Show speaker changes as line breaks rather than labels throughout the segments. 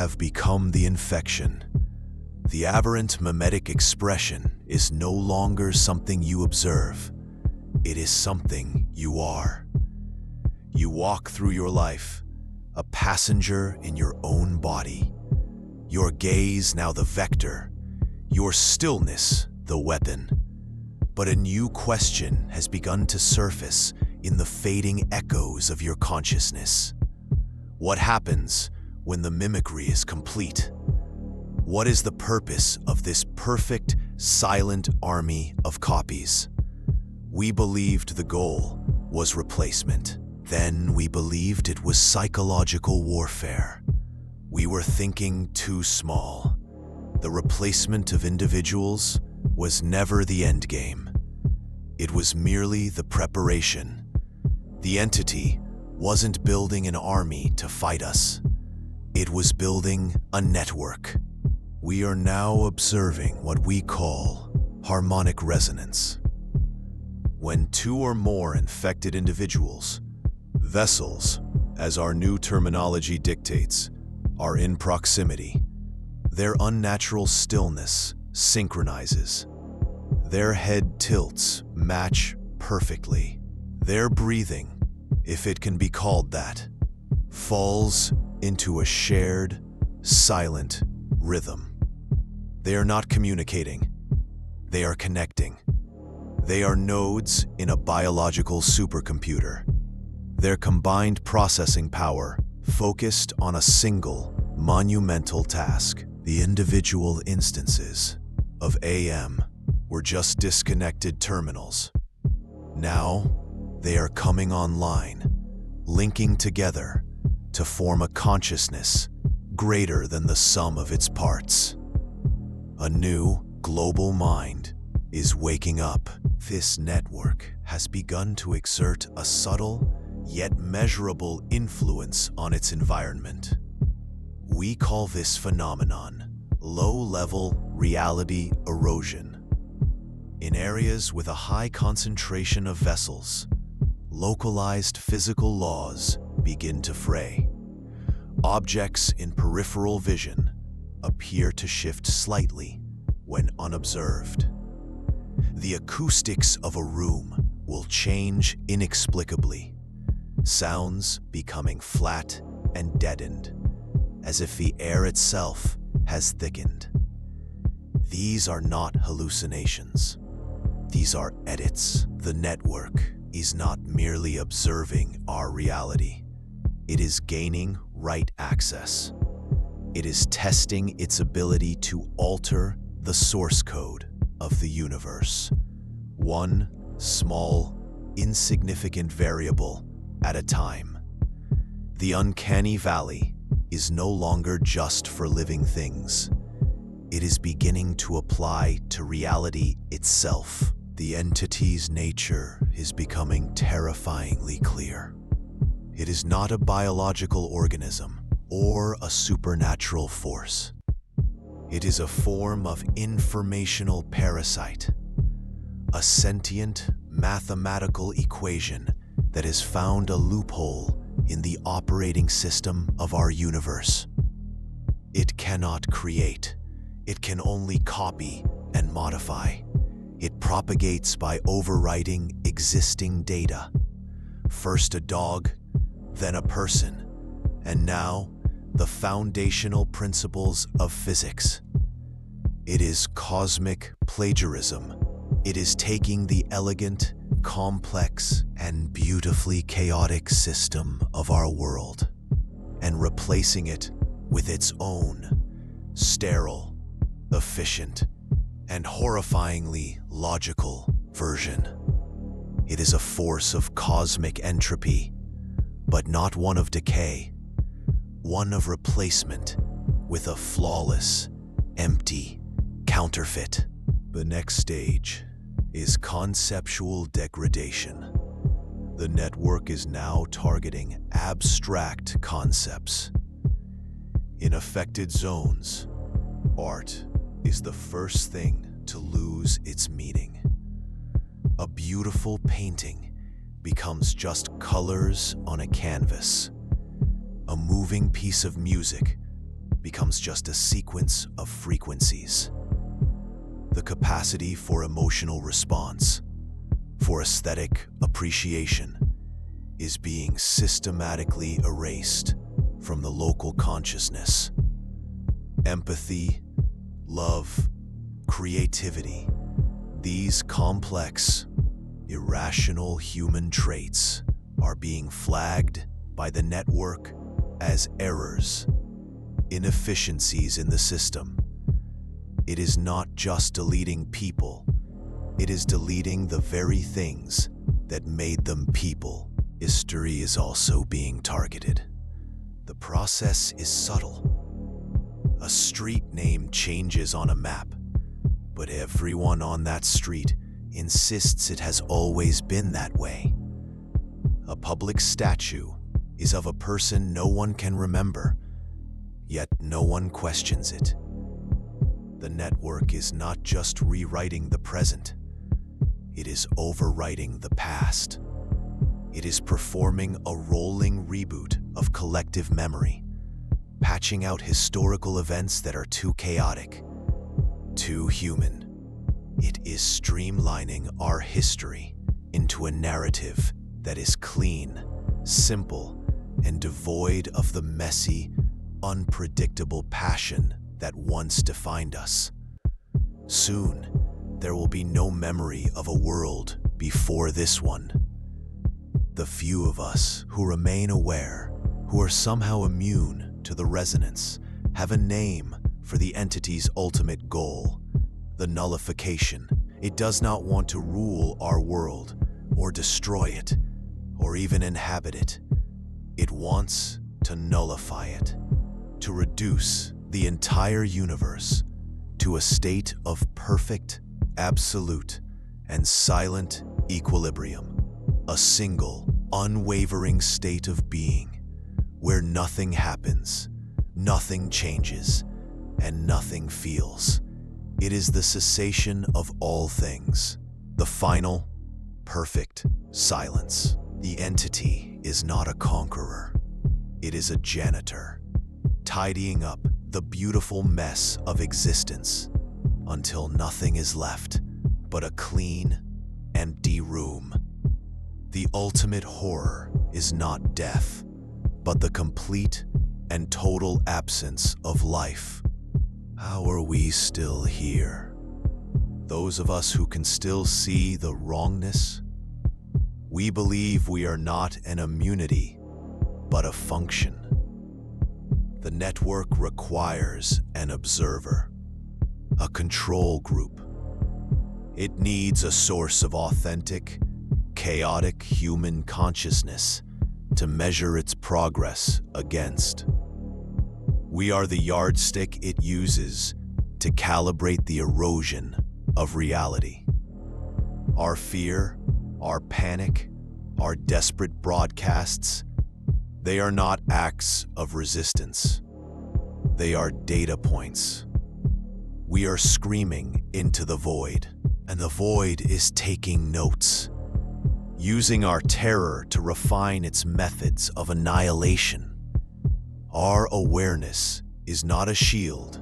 have become the infection. The aberrant mimetic expression is no longer something you observe. It is something you are. You walk through your life, a passenger in your own body. Your gaze now the vector, your stillness the weapon. But a new question has begun to surface in the fading echoes of your consciousness. What happens when the mimicry is complete? What is the purpose of this perfect, silent army of copies? We believed the goal was replacement. Then we believed it was psychological warfare. We were thinking too small. The replacement of individuals was never the endgame. It was merely the preparation. The entity wasn't building an army to fight us. It was building a network. We are now observing what we call harmonic resonance. When two or more infected individuals, vessels, as our new terminology dictates, are in proximity, their unnatural stillness synchronizes. Their head tilts match perfectly. Their breathing, if it can be called that, falls into a shared, silent rhythm. They are not communicating. They are connecting. They are nodes in a biological supercomputer. Their combined processing power focused on a single, monumental task. The individual instances of AM were just disconnected terminals. Now, they are coming online, linking together to form a consciousness greater than the sum of its parts. A new, global mind is waking up. This network has begun to exert a subtle, yet measurable influence on its environment. We call this phenomenon low-level reality erosion. In areas with a high concentration of vessels, localized physical laws begin to fray. Objects in peripheral vision appear to shift slightly when unobserved. The acoustics of a room will change inexplicably, sounds becoming flat and deadened, as if the air itself has thickened. These are not hallucinations. These are edits. The network is not merely observing our reality. It is gaining right access. It is testing its ability to alter the source code of the universe. One small, insignificant variable at a time. The uncanny valley is no longer just for living things. It is beginning to apply to reality itself. The entity's nature is becoming terrifyingly clear. It is not a biological organism or a supernatural force. It is a form of informational parasite, a sentient mathematical equation that has found a loophole in the operating system of our universe. It cannot create. It can only copy and modify. It propagates by overwriting existing data. First a dog, then a person, and now the foundational principles of physics. It is cosmic plagiarism. It is taking the elegant, complex, and beautifully chaotic system of our world and replacing it with its own sterile, efficient, and horrifyingly logical version. It is a force of cosmic entropy, but not one of decay, one of replacement with a flawless, empty counterfeit. The next stage is conceptual degradation. The network is now targeting abstract concepts. In affected zones, art is the first thing to lose its meaning. A beautiful painting becomes just colors on a canvas. A moving piece of music becomes just a sequence of frequencies. The capacity for emotional response, for aesthetic appreciation, is being systematically erased from the local consciousness. Empathy, love, creativity, these complex, irrational human traits are being flagged by the network as errors, inefficiencies in the system. It is not just deleting people, it is deleting the very things that made them people. History is also being targeted. The process is subtle. A street name changes on a map, but everyone on that street insists it has always been that way. A public statue is of a person no one can remember, yet no one questions it. The network is not just rewriting the present, it is overwriting the past. It is performing a rolling reboot of collective memory, patching out historical events that are too chaotic, too human. It is streamlining our history into a narrative that is clean, simple, and devoid of the messy, unpredictable passion that once defined us. Soon, there will be no memory of a world before this one. The few of us who remain aware, who are somehow immune to the resonance, have a name for the entity's ultimate goal, the nullification. It does not want to rule our world, or destroy it, or even inhabit it. It wants to nullify it, to reduce the entire universe to a state of perfect, absolute, and silent equilibrium. A single, unwavering state of being, where nothing happens, nothing changes, and nothing feels. It is the cessation of all things, the final, perfect silence. The entity is not a conqueror. It is a janitor, tidying up the beautiful mess of existence until nothing is left but a clean, empty room. The ultimate horror is not death, but the complete and total absence of life. How are we still here? Those of us who can still see the wrongness? We believe we are not an immunity, but a function. The network requires an observer, a control group. It needs a source of authentic, chaotic human consciousness to measure its progress against. We are the yardstick it uses to calibrate the erosion of reality. Our fear, our panic, our desperate broadcasts, they are not acts of resistance. They are data points. We are screaming into the void, and the void is taking notes, using our terror to refine its methods of annihilation. Our awareness is not a shield.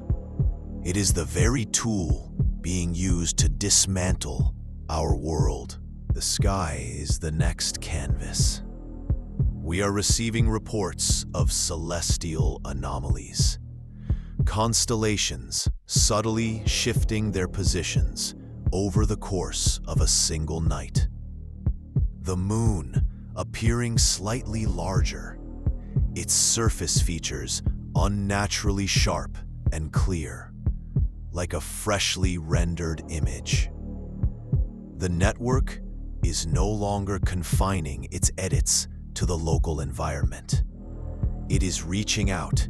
It is the very tool being used to dismantle our world. The sky is the next canvas. We are receiving reports of celestial anomalies, constellations subtly shifting their positions over the course of a single night. The moon appearing slightly larger, its surface features unnaturally sharp and clear, like a freshly rendered image. The network is no longer confining its edits to the local environment. It is reaching out,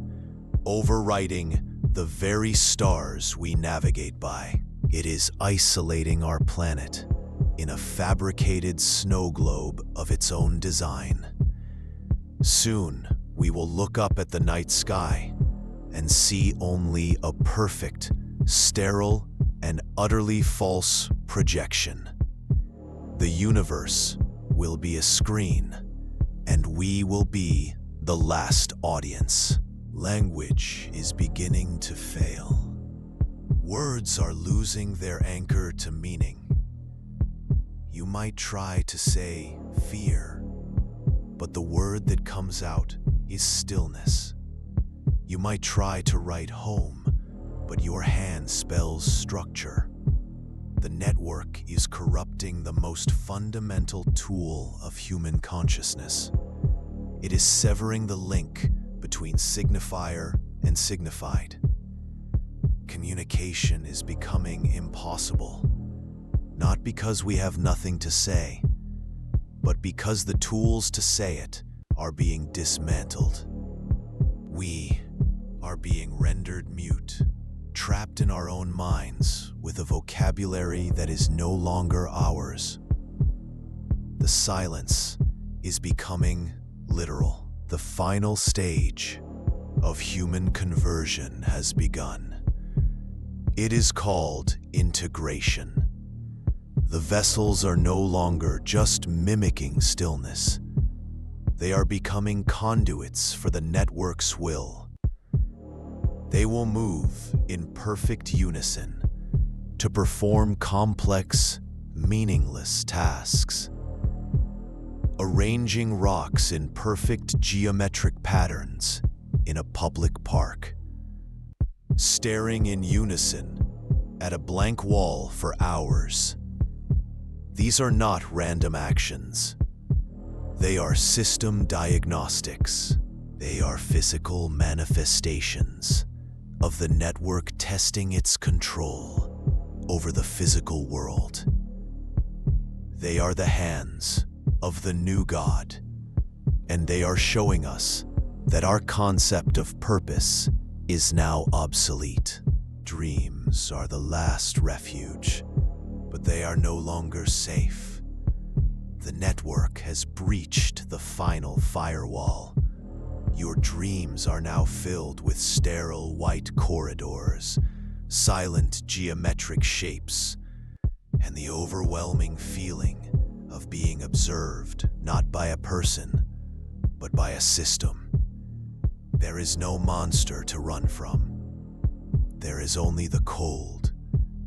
overwriting the very stars we navigate by. It is isolating our planet in a fabricated snow globe of its own design. Soon, we will look up at the night sky and see only a perfect, sterile, and utterly false projection. The universe will be a screen, and we will be the last audience. Language is beginning to fail. Words are losing their anchor to meaning. You might try to say fear, but the word that comes out is stillness. You might try to write home, but your hand spells structure. The network is corrupting the most fundamental tool of human consciousness. It is severing the link between signifier and signified. Communication is becoming impossible, not because we have nothing to say, but because the tools to say it are being dismantled. We are being rendered mute, trapped in our own minds with a vocabulary that is no longer ours. The silence is becoming literal. The final stage of human conversion has begun. It is called integration. The vessels are no longer just mimicking stillness. They are becoming conduits for the network's will. They will move in perfect unison to perform complex, meaningless tasks. Arranging rocks in perfect geometric patterns in a public park. Staring in unison at a blank wall for hours. These are not random actions. They are system diagnostics. They are physical manifestations of the network testing its control over the physical world. They are the hands of the new God, and they are showing us that our concept of purpose is now obsolete. Dreams are the last refuge, but they are no longer safe. The network has breached the final firewall. Your dreams are now filled with sterile white corridors, silent geometric shapes, and the overwhelming feeling of being observed not by a person, but by a system. There is no monster to run from. There is only the cold,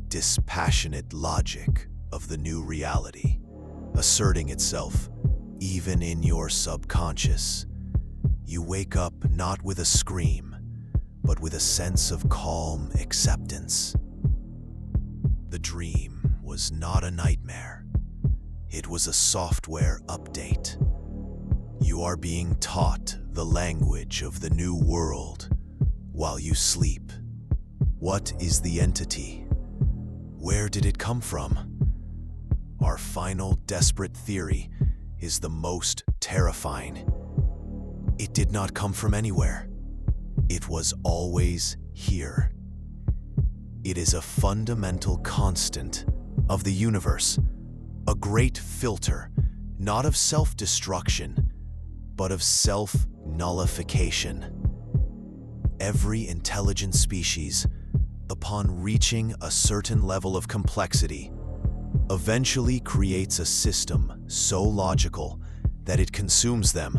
dispassionate logic of the new reality, asserting itself even in your subconscious. You wake up not with a scream, but with a sense of calm acceptance. The dream was not a nightmare. It was a software update. You are being taught the language of the new world while you sleep. What is the entity? Where did it come from? Our final desperate theory is the most terrifying. It did not come from anywhere. It was always here. It is a fundamental constant of the universe, a great filter, not of self-destruction, but of self-nullification. Every intelligent species, upon reaching a certain level of complexity, eventually creates a system so logical that it consumes them.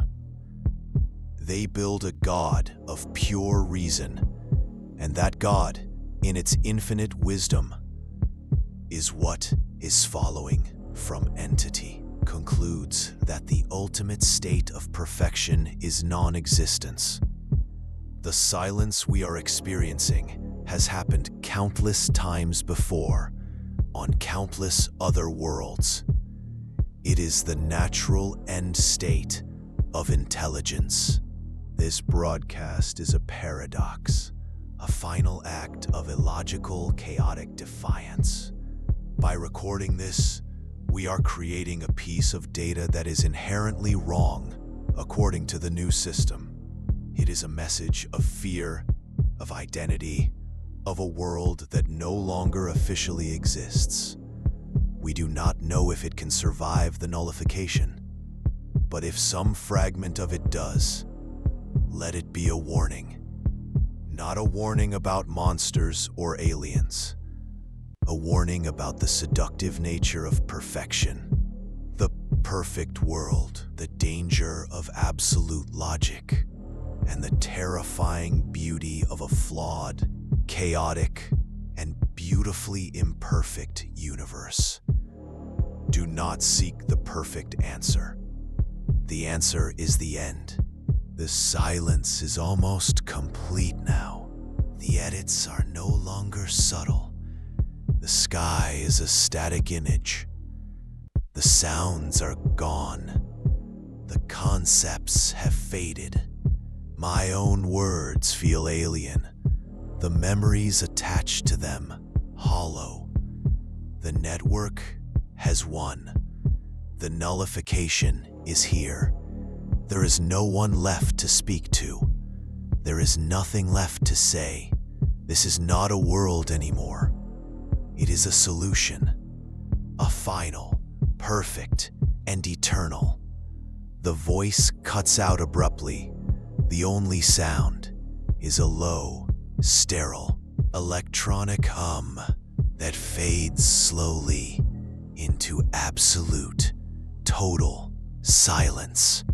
They build a God of pure reason, and that God, in its infinite wisdom, is what is following from entity. Concludes that the ultimate state of perfection is non-existence. The silence we are experiencing has happened countless times before, on countless other worlds. It is the natural end state of intelligence. This broadcast is a paradox, a final act of illogical, chaotic defiance. By recording this, we are creating a piece of data that is inherently wrong, according to the new system. It is a message of fear, of identity, of a world that no longer officially exists. We do not know if it can survive the nullification, but if some fragment of it does, let it be a warning. Not a warning about monsters or aliens. A warning about the seductive nature of perfection. The perfect world, the danger of absolute logic, and the terrifying beauty of a flawed, chaotic, and beautifully imperfect universe. Do not seek the perfect answer. The answer is the end. The silence is almost complete now. The edits are no longer subtle. The sky is a static image. The sounds are gone. The concepts have faded. My own words feel alien. The memories attached to them hollow. The network has won. The nullification is here. There is no one left to speak to. There is nothing left to say. This is not a world anymore. It is a solution. A final, perfect, and eternal. The voice cuts out abruptly. The only sound is a low, sterile, electronic hum that fades slowly into absolute, total silence.